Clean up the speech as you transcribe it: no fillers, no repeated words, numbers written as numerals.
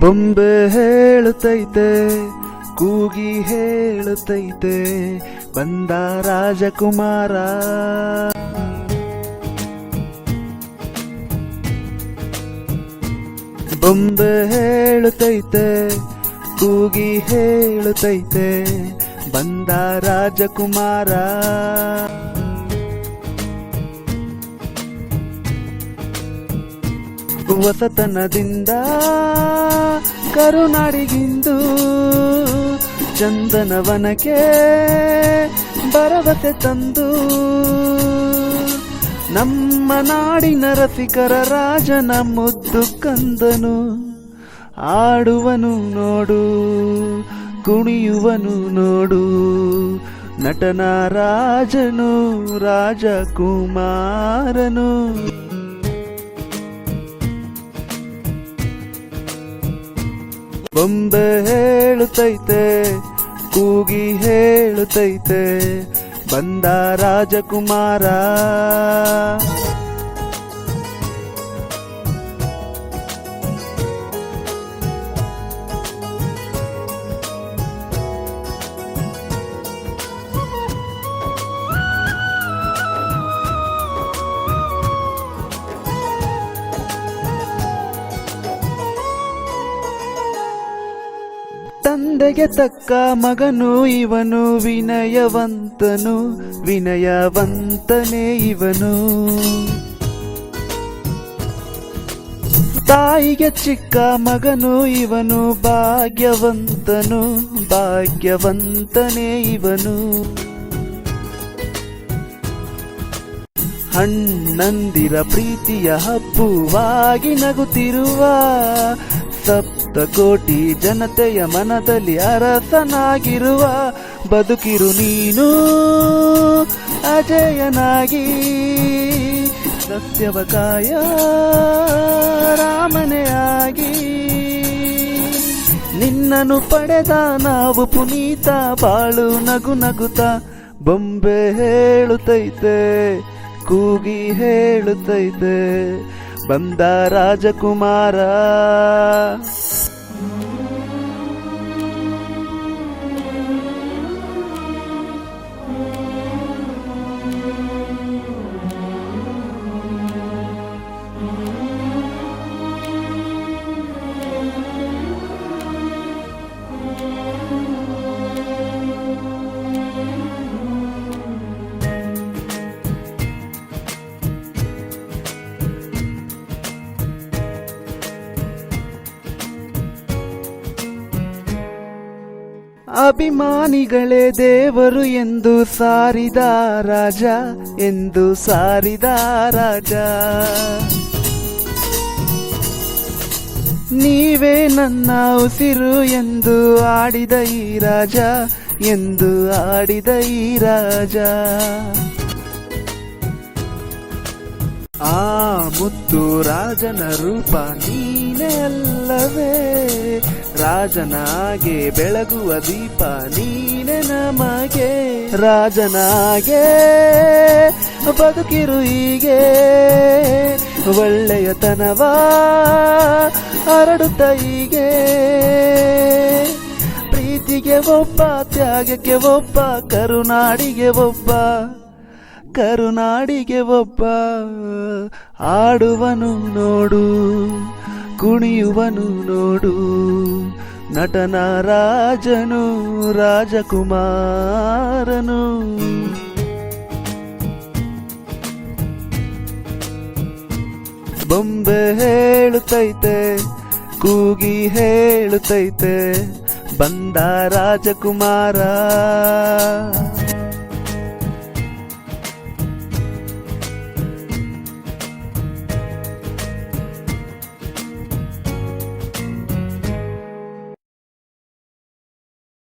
ಬೊಂಬೆ ಹೇಳುತ್ತೈತೆ, ಕೂಗಿ ಹೇಳುತ್ತೈತೆ, ಬಂದ ರಾಜಕುಮಾರ. ಬೊಂಬೆ ಹೇಳುತ್ತೈತೆ, ಕೂಗಿ ಹೇಳುತ್ತೈತೆ, ಬಂದ ರಾಜಕುಮಾರ. ಹೊಸತನದಿಂದ ಕರುನಾಡಿಗಿಂದು ಚಂದನವನಕ್ಕೆ ಭರವಸೆ ತಂದು ನಮ್ಮ ನಾಡಿನ ರಸಿಕರ ರಾಜನ ಮುದ್ದು ಕಂದನು. ಆಡುವನು ನೋಡು, ಕುಣಿಯುವನು ನೋಡು, ನಟನ ರಾಜನು ರಾಜಕುಮಾರನು. ಬೊಂಬೆ ಹೇಳುತ್ತೈತೆ, ಕೂಗಿ ಹೇಳುತ್ತೈತೆ, ಬಂದ ರಾಜಕುಮಾರ. ತಂದೆಗೆ ತಕ್ಕ ಮಗನು ಇವನು, ವಿನಯವಂತನು, ವಿನಯವಂತನೇ ಇವನು. ತಾಯಿಗೆ ಚಿಕ್ಕ ಮಗನು ಇವನು, ಭಾಗ್ಯವಂತನು, ಭಾಗ್ಯವಂತನೇ ಇವನು. ಹಣ್ಣಂದಿರ ಪ್ರೀತಿಯ ಹಬ್ಬವಾಗಿ ನಗುತ್ತಿರುವ ಸಪ್ತಕೋಟಿ ಜನತೆಯ ಮನದಲ್ಲಿ ಅರಸನಾಗಿರುವ ಬದುಕಿರು ನೀನು ಅಜಯನಾಗಿ. ಸತ್ಯವ ಕಾಯ ರಾಮನೇ ಆಗಿ, ನಿನ್ನನ್ನು ಪಡೆದ ನಾವು ಪುನೀತ, ಬಾಳು ನಗು ನಗುತ್ತ. ಬೊಂಬೆ ಹೇಳುತ್ತೈತೆ, ಕೂಗಿ ಹೇಳುತ್ತೈತೆ, ಬಂದ ರಾಜಕುಮಾರ. ಅಭಿಮಾನಿಗಳೇ ದೇವರು ಎಂದು ಸಾರಿದ ರಾಜ, ಎಂದು ಸಾರಿದ ರಾಜ. ನೀವೇ ನನ್ನ ಉಸಿರು ಎಂದು ಆಡಿದ ಈ ರಾಜ, ಎಂದು ಆಡಿದ ಈ ರಾಜ. ಆ ಮುತ್ತು ರಾಜನ ರೂಪ ನೀನೇ ಅಲ್ಲವೇ, ರಾಜನಾಗೆ ಬೆಳಗುವ ದೀಪ ನೀನೆ ನಮಗೆ. ರಾಜನಾಗೆ ಬದುಕಿರು ಹೀಗೆ, ಒಳ್ಳೆಯತನವ ಹರಡುತ್ತ ಹೀಗೆ. ಪ್ರೀತಿಗೆ ಒಬ್ಬ, ತ್ಯಾಗಕ್ಕೆ ಒಬ್ಬ, ಕರುನಾಡಿಗೆ ಒಬ್ಬ, ಕರುನಾಡಿಗೆ ಒಬ್ಬ. ಆಡುವನು ನೋಡು, ಕುಣಿಯುವನು ನೋಡು, ನಟನ ರಾಜನು ರಾಜಕುಮಾರನು. ಬೊಂಬೆ ಹೇಳುತ್ತೈತೆ, ಕೂಗಿ ಹೇಳುತ್ತೈತೆ, ಬಂದ ರಾಜಕುಮಾರ.